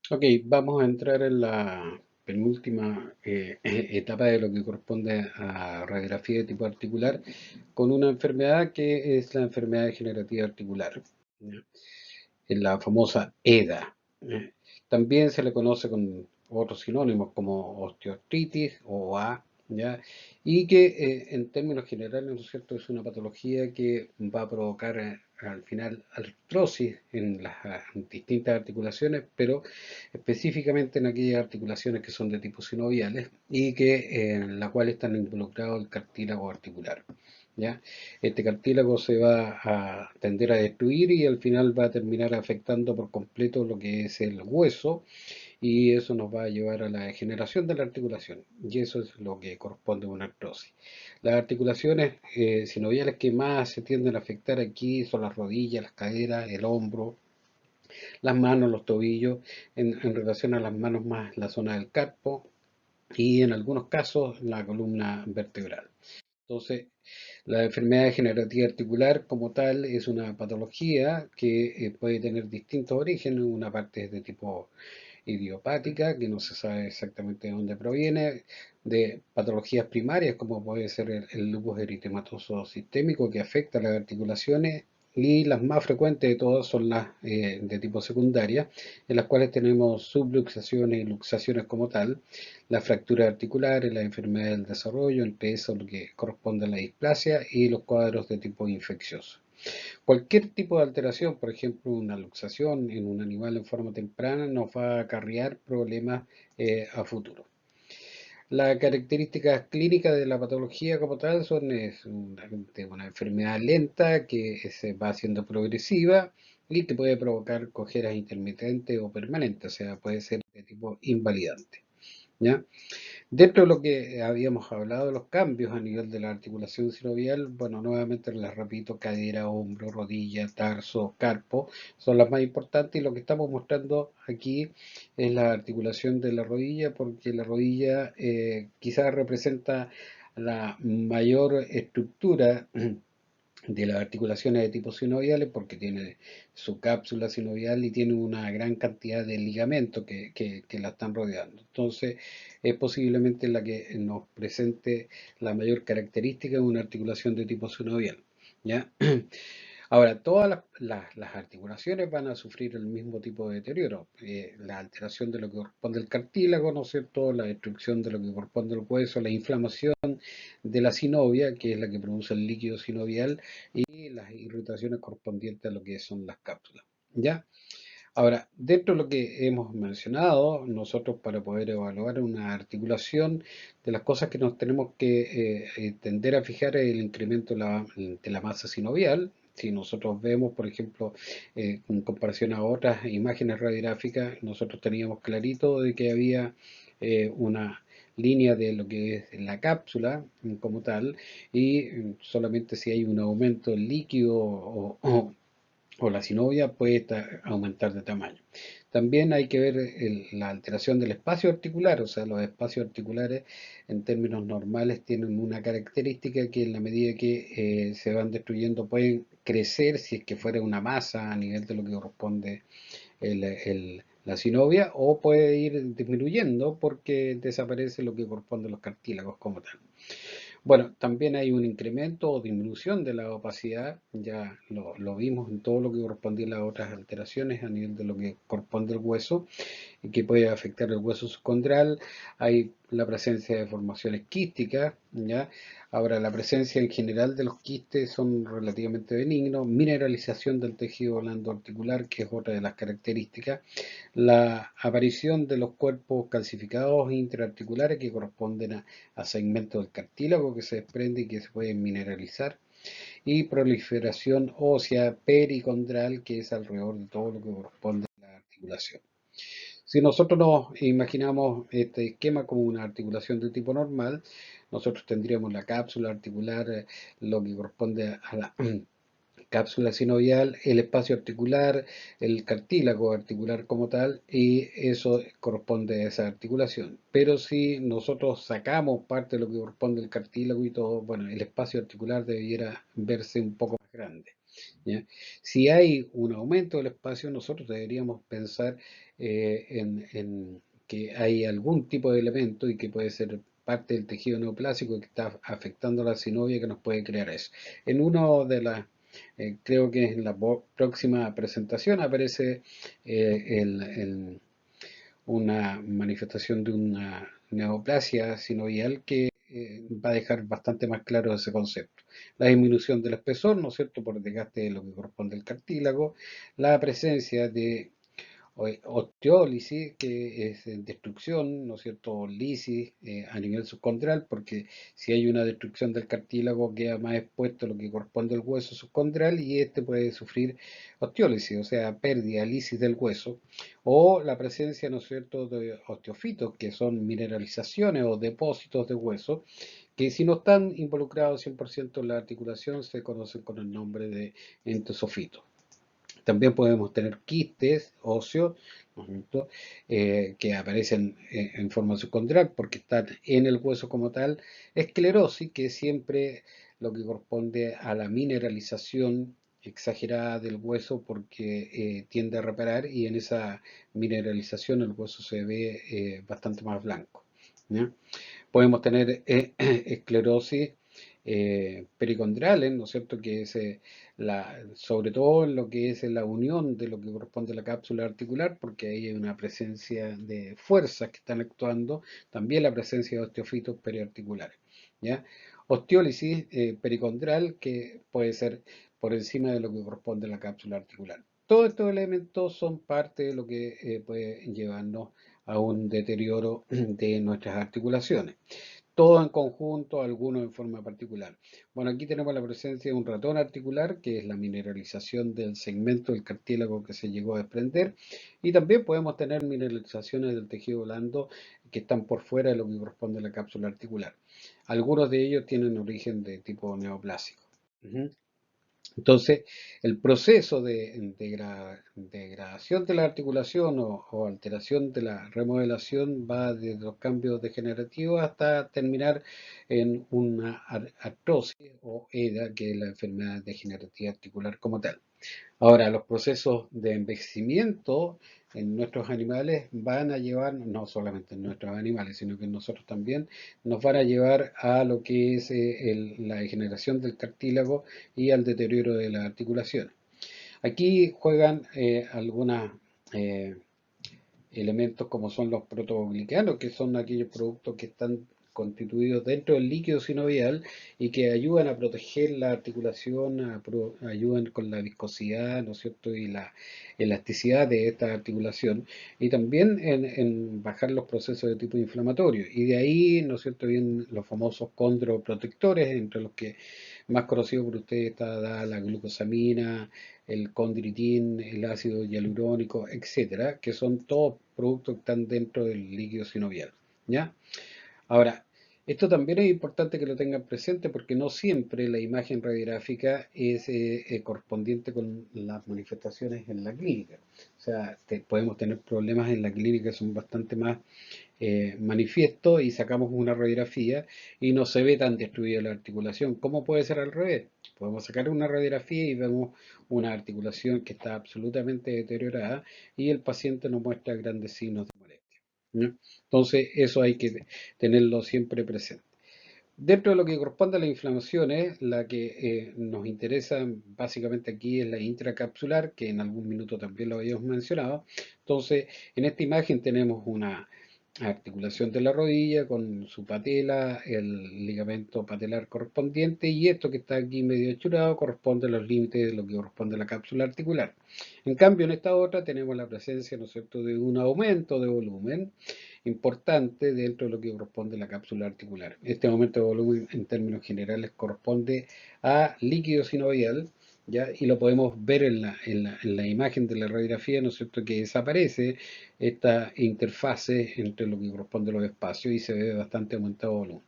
Ok, vamos a entrar en la penúltima etapa de lo que corresponde a radiografía de tipo articular con una enfermedad que es la enfermedad degenerativa articular, ¿ya? Es la famosa EDA. ¿Ya? También se le conoce con otros sinónimos como osteoartritis o A, ¿ya? Y que en términos generales, ¿no es cierto?, es una patología que va a provocar al final artrosis en las distintas articulaciones, pero específicamente en aquellas articulaciones que son de tipo sinoviales y que en la cual están involucrados el cartílago articular. ¿Ya? Este cartílago se va a tender a destruir y al final va a terminar afectando por completo lo que es el hueso y eso nos va a llevar a la degeneración de la articulación y eso es lo que corresponde a una artrosis. Las articulaciones sinoviales que más se tienden a afectar aquí son las rodillas, las caderas, el hombro, las manos, los tobillos, en relación a las manos más la zona del carpo y en algunos casos la columna vertebral. Entonces, la enfermedad degenerativa articular como tal es una patología que puede tener distintos orígenes. Una parte es de tipo idiopática, que no se sabe exactamente de dónde proviene, de patologías primarias, como puede ser el lupus eritematoso sistémico, que afecta a las articulaciones, y las más frecuentes de todas son las de tipo secundaria, en las cuales tenemos subluxaciones y luxaciones como tal, las fracturas articulares, las enfermedades del desarrollo, entre eso lo que corresponde a la displasia y los cuadros de tipo infeccioso. Cualquier tipo de alteración, por ejemplo, una luxación en un animal en forma temprana, nos va a acarrear problemas a futuro. Las características clínicas de la patología como tal son una enfermedad lenta que se va haciendo progresiva y que puede provocar cojeras intermitentes o permanentes, o sea, puede ser de tipo invalidante. ¿Ya? Dentro de lo que habíamos hablado, los cambios a nivel de la articulación sinovial, bueno, nuevamente les repito, cadera, hombro, rodilla, tarso, carpo, son las más importantes y lo que estamos mostrando aquí es la articulación de la rodilla, porque la rodilla quizás representa la mayor estructura de las articulaciones de tipo sinoviales porque tiene su cápsula sinovial y tiene una gran cantidad de ligamentos que la están rodeando. Entonces, es posiblemente la que nos presente la mayor característica de una articulación de tipo sinovial. ¿Ya? Ahora, todas las articulaciones van a sufrir el mismo tipo de deterioro. La alteración de lo que corresponde al cartílago, ¿no es cierto? La destrucción de lo que corresponde al hueso, la inflamación de la sinovia, que es la que produce el líquido sinovial, y las irritaciones correspondientes a lo que son las cápsulas. ¿Ya? Ahora, dentro de lo que hemos mencionado, nosotros para poder evaluar una articulación, de las cosas que nos tenemos que tender a fijar es el incremento de la masa sinovial. Si nosotros vemos, por ejemplo, en comparación a otras imágenes radiográficas, nosotros teníamos clarito de que había una línea de lo que es la cápsula como tal, y solamente si hay un aumento en líquido o la sinovia puede aumentar de tamaño. También hay que ver la alteración del espacio articular, o sea, los espacios articulares en términos normales tienen una característica que en la medida que se van destruyendo pueden crecer si es que fuera una masa a nivel de lo que corresponde la sinovia o puede ir disminuyendo porque desaparece lo que corresponde a los cartílagos como tal. Bueno, también hay un incremento o disminución de la opacidad, ya lo vimos en todo lo que correspondía a las otras alteraciones a nivel de lo que corresponde al hueso y que puede afectar el hueso subcondral. Hay la presencia de formaciones quísticas, ¿ya? Ahora, la presencia en general de los quistes son relativamente benignos, mineralización del tejido blando articular, que es otra de las características, la aparición de los cuerpos calcificados intraarticulares que corresponden a segmentos del cartílago que se desprende y que se pueden mineralizar, y proliferación ósea pericondral que es alrededor de todo lo que corresponde a la articulación. Si nosotros nos imaginamos este esquema como una articulación de tipo normal, nosotros tendríamos la cápsula articular, lo que corresponde a la cápsula sinovial, el espacio articular, el cartílago articular como tal, y eso corresponde a esa articulación. Pero si nosotros sacamos parte de lo que corresponde al cartílago y todo, bueno, el espacio articular debiera verse un poco más grande. ¿ya? Si hay un aumento del espacio, nosotros deberíamos pensar en que hay algún tipo de elemento y que puede ser parte del tejido neoplásico que está afectando a la sinovia que nos puede crear eso. En uno de las, creo que en la próxima presentación aparece una manifestación de una neoplasia sinovial que va a dejar bastante más claro ese concepto. La disminución del espesor, ¿no es cierto?, por desgaste de lo que corresponde al cartílago, la presencia de osteólisis, que es destrucción, ¿no es cierto?, lisis a nivel subcondral, porque si hay una destrucción del cartílago queda más expuesto lo que corresponde al hueso subcondral y este puede sufrir osteólisis, o sea, pérdida, lisis del hueso, o la presencia, ¿no es cierto?, de osteofitos, que son mineralizaciones o depósitos de hueso, que si no están involucrados 100% en la articulación se conocen con el nombre de entesofitos. También podemos tener quistes óseos, ¿no es cierto?, que aparecen en forma subcondral porque están en el hueso como tal. Esclerosis, que es siempre lo que corresponde a la mineralización exagerada del hueso porque tiende a reparar y en esa mineralización el hueso se ve bastante más blanco, ¿ya? Podemos tener esclerosis pericondrales, ¿no es cierto?, que es sobre todo en lo que es la unión de lo que corresponde a la cápsula articular, porque ahí hay una presencia de fuerzas que están actuando, también la presencia de osteofitos periarticulares, ¿ya? Osteólisis pericondral, que puede ser por encima de lo que corresponde a la cápsula articular. Todos estos elementos son parte de lo que puede llevarnos a un deterioro de nuestras articulaciones. Todo en conjunto, algunos en forma particular. Bueno, aquí tenemos la presencia de un ratón articular, que es la mineralización del segmento del cartílago que se llegó a desprender, y también podemos tener mineralizaciones del tejido blando que están por fuera de lo que corresponde a la cápsula articular. Algunos de ellos tienen origen de tipo neoplásico. Ujú. Entonces, el proceso de degradación de la articulación o alteración de la remodelación va desde los cambios degenerativos hasta terminar en una artrosis o EDA, que es la enfermedad degenerativa articular como tal. Ahora, los procesos de envejecimiento en nuestros animales van a llevar, no solamente en nuestros animales, sino que en nosotros también, nos van a llevar a lo que es la degeneración del cartílago y al deterioro de las articulaciones. Aquí juegan algunos elementos como son los protoglicanos, que son aquellos productos que están constituidos dentro del líquido sinovial y que ayudan a proteger la articulación, ayudan con la viscosidad, ¿no es cierto?, y la elasticidad de esta articulación, y también en bajar los procesos de tipo inflamatorio. Y de ahí, ¿no es cierto?, vienen los famosos condroprotectores, entre los que más conocido por ustedes está la glucosamina, el condritin, el ácido hialurónico, etcétera, que son todos productos que están dentro del líquido sinovial, ¿ya? Ahora, esto también es importante que lo tengan presente porque no siempre la imagen radiográfica es correspondiente con las manifestaciones en la clínica. O sea, podemos tener problemas en la clínica que son bastante más manifiestos y sacamos una radiografía y no se ve tan destruida la articulación. ¿Cómo puede ser al revés? Podemos sacar una radiografía y vemos una articulación que está absolutamente deteriorada y el paciente no muestra grandes signos de molestia, ¿no? Entonces, eso hay que tenerlo siempre presente. Dentro de lo que corresponde a las inflamaciones, la que nos interesa básicamente aquí es la intracapsular, que en algún minuto también lo habíamos mencionado. Entonces, en esta imagen tenemos una articulación de la rodilla con su patela, el ligamento patelar correspondiente, y esto que está aquí medio hechurado corresponde a los límites de lo que corresponde a la cápsula articular. En cambio, en esta otra tenemos la presencia, ¿no es cierto?, de un aumento de volumen importante dentro de lo que corresponde a la cápsula articular. Este aumento de volumen en términos generales corresponde a líquido sinovial, ¿ya? Y lo podemos ver en la imagen de la radiografía, ¿no es cierto?, que desaparece esta interfase entre lo que corresponde a los espacios y se ve bastante aumentado volumen.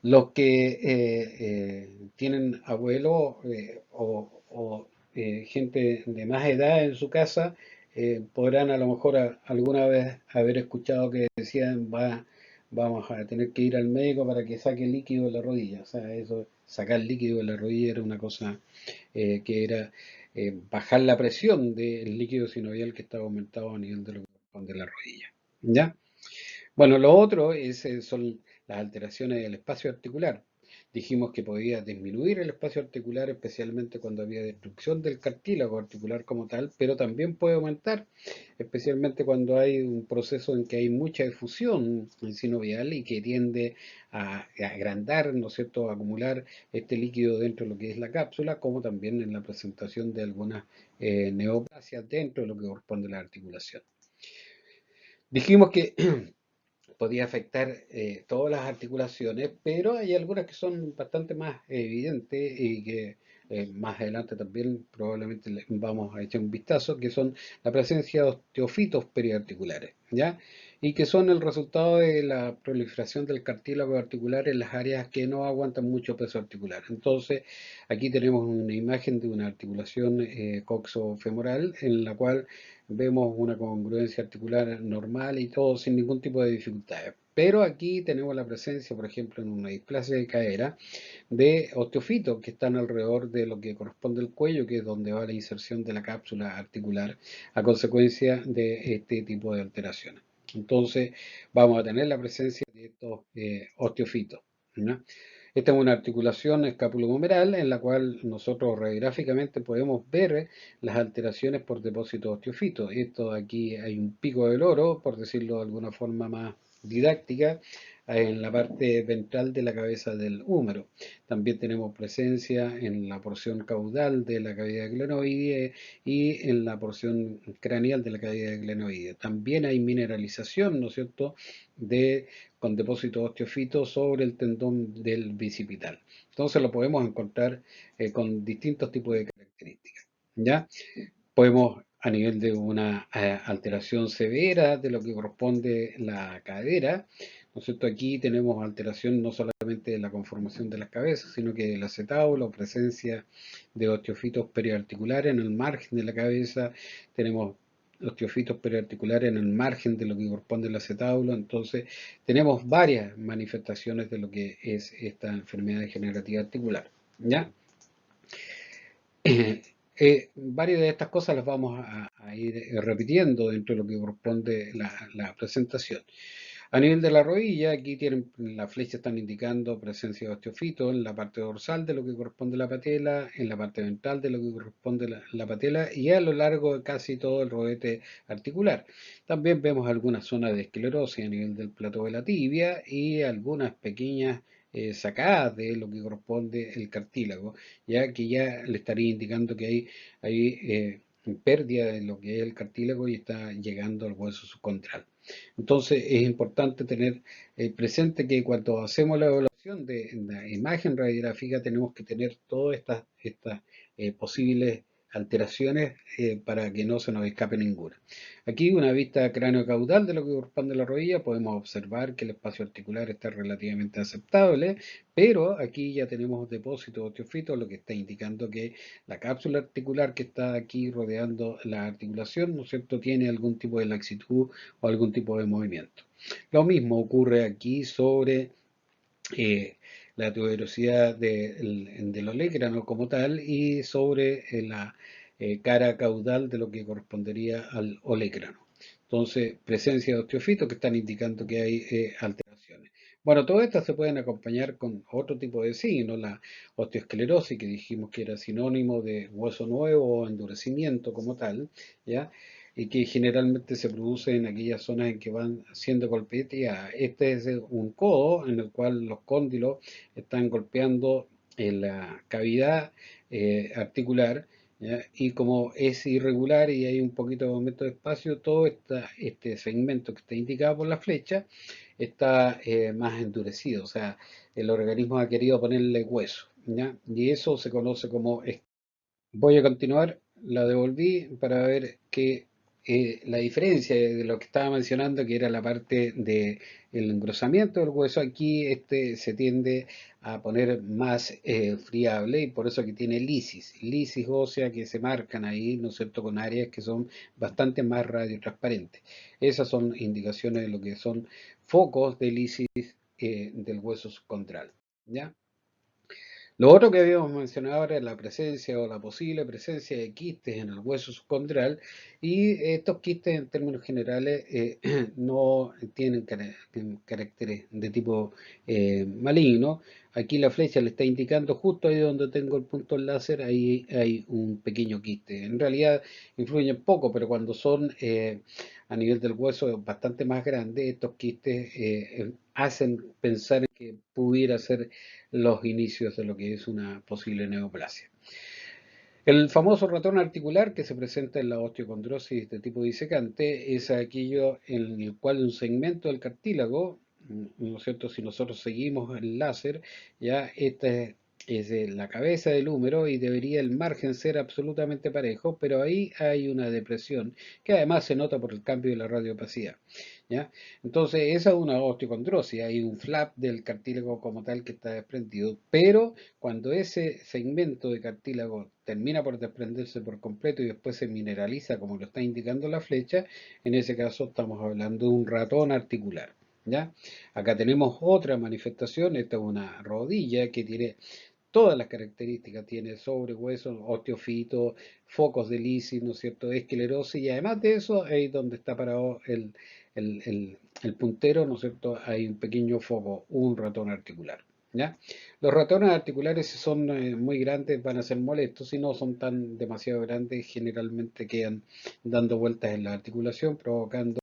Los que tienen abuelos o gente de más edad en su casa podrán a lo mejor alguna vez haber escuchado que decían vamos a tener que ir al médico para que saque líquido de la rodilla. O sea, eso, sacar líquido de la rodilla era una cosa que era bajar la presión del líquido sinovial que estaba aumentado a nivel de lo que corresponde a la rodilla. ¿Ya? Bueno, lo otro son las alteraciones del espacio articular. Dijimos que podía disminuir el espacio articular, especialmente cuando había destrucción del cartílago articular como tal, pero también puede aumentar, especialmente cuando hay un proceso en que hay mucha difusión sinovial y que tiende a agrandar, ¿no es cierto?, a acumular este líquido dentro de lo que es la cápsula, como también en la presentación de algunas neoplasias dentro de lo que corresponde a la articulación. Dijimos que podía afectar todas las articulaciones, pero hay algunas que son bastante más evidentes y que más adelante también probablemente vamos a echar un vistazo, que son la presencia de osteofitos periarticulares, ¿ya? Y que son el resultado de la proliferación del cartílago articular en las áreas que no aguantan mucho peso articular. Entonces, aquí tenemos una imagen de una articulación coxofemoral en la cual vemos una congruencia articular normal y todo sin ningún tipo de dificultades. Pero aquí tenemos la presencia, por ejemplo, en una displasia de cadera, de osteofitos que están alrededor de lo que corresponde al cuello, que es donde va la inserción de la cápsula articular a consecuencia de este tipo de alteraciones. Entonces, vamos a tener la presencia de estos osteofitos, ¿no? Esta es una articulación escapulohumeral en la cual nosotros radiográficamente podemos ver las alteraciones por depósito de osteofitos. Esto aquí hay un pico del oro, por decirlo de alguna forma más didáctica, en la parte ventral de la cabeza del húmero. También tenemos presencia en la porción caudal de la cavidad glenoidea y en la porción craneal de la cavidad glenoidea. También hay mineralización, ¿no es cierto?, con depósito de osteofitos sobre el tendón del bicipital. Entonces lo podemos encontrar con distintos tipos de características. ¿Ya? Podemos, a nivel de una alteración severa de lo que corresponde la cadera, ¿no es cierto? Aquí tenemos alteración no solamente de la conformación de las cabezas, sino que del acetábulo, presencia de osteofitos periarticulares en el margen de la cabeza, tenemos osteofitos periarticulares en el margen de lo que corresponde al acetábulo, entonces tenemos varias manifestaciones de lo que es esta enfermedad degenerativa articular, ¿ya? Varias de estas cosas las vamos a ir repitiendo dentro de lo que corresponde la presentación. A nivel de la rodilla, aquí tienen las flechas están indicando presencia de osteofito en la parte dorsal de lo que corresponde a la patela, en la parte ventral de lo que corresponde a la patela y a lo largo de casi todo el rodete articular. También vemos algunas zonas de esclerosis a nivel del plató de la tibia y algunas pequeñas sacadas de lo que corresponde el cartílago, ya que ya le estaría indicando que hay pérdida de lo que es el cartílago y está llegando al hueso subcontral. Entonces es importante tener presente que cuando hacemos la evaluación de la imagen radiográfica tenemos que tener todas estas posibles alteraciones para que no se nos escape ninguna. Aquí una vista cráneo-caudal de lo que corresponde a la rodilla, podemos observar que el espacio articular está relativamente aceptable, pero aquí ya tenemos depósito de osteofitos, lo que está indicando que la cápsula articular que está aquí rodeando la articulación, ¿no es cierto?, tiene algún tipo de laxitud o algún tipo de movimiento. Lo mismo ocurre aquí sobre la tuberosidad del olecrano como tal y sobre la cara caudal de lo que correspondería al olecrano. Entonces, presencia de osteofitos que están indicando que hay alteraciones. Bueno, todas estas se pueden acompañar con otro tipo de signos, la osteoesclerosis, que dijimos que era sinónimo de hueso nuevo o endurecimiento como tal, ¿ya? Y que generalmente se produce en aquellas zonas en que van siendo golpeadas. Este es un codo en el cual los cóndilos están golpeando en la cavidad articular, ¿ya? Y como es irregular y hay un poquito de aumento de espacio, todo este segmento que está indicado por la flecha está más endurecido, o sea, el organismo ha querido ponerle hueso, ¿ya? Y eso se conoce como... Voy a continuar, la devolví para ver que la diferencia de lo que estaba mencionando, que era la parte del engrosamiento del hueso, aquí se tiende a poner más friable y por eso que tiene lisis ósea que se marcan ahí, ¿no es cierto?, con áreas que son bastante más radiotransparentes. Esas son indicaciones de lo que son focos de lisis del hueso subcontral, ¿ya? Lo otro que habíamos mencionado ahora es la presencia o la posible presencia de quistes en el hueso subcondral, y estos quistes en términos generales no tienen caracteres de tipo maligno. Aquí la flecha le está indicando justo ahí donde tengo el punto láser, ahí hay un pequeño quiste. En realidad influyen poco, pero cuando son a nivel del hueso bastante más grandes, estos quistes hacen pensar que pudiera ser los inicios de lo que es una posible neoplasia. El famoso ratón articular que se presenta en la osteocondrosis de tipo disecante es aquello en el cual un segmento del cartílago, ¿no es cierto? Si nosotros seguimos el láser, ya esta es la cabeza del húmero y debería el margen ser absolutamente parejo, pero ahí hay una depresión que además se nota por el cambio de la radiopacidad, ¿ya? Entonces esa es una osteocondrosis, hay un flap del cartílago como tal que está desprendido, pero cuando ese segmento de cartílago termina por desprenderse por completo y después se mineraliza como lo está indicando la flecha, en ese caso estamos hablando de un ratón articular. ¿Ya? Acá tenemos otra manifestación, esta es una rodilla que tiene todas las características, tiene sobrehuesos, osteofito, focos de lisis, ¿no es cierto?, esclerosis, y además de eso, ahí donde está parado el puntero, ¿no es cierto?, hay un pequeño foco, un ratón articular. ¿Ya? Los ratones articulares, si son muy grandes, van a ser molestos; si no son tan demasiado grandes, generalmente quedan dando vueltas en la articulación, provocando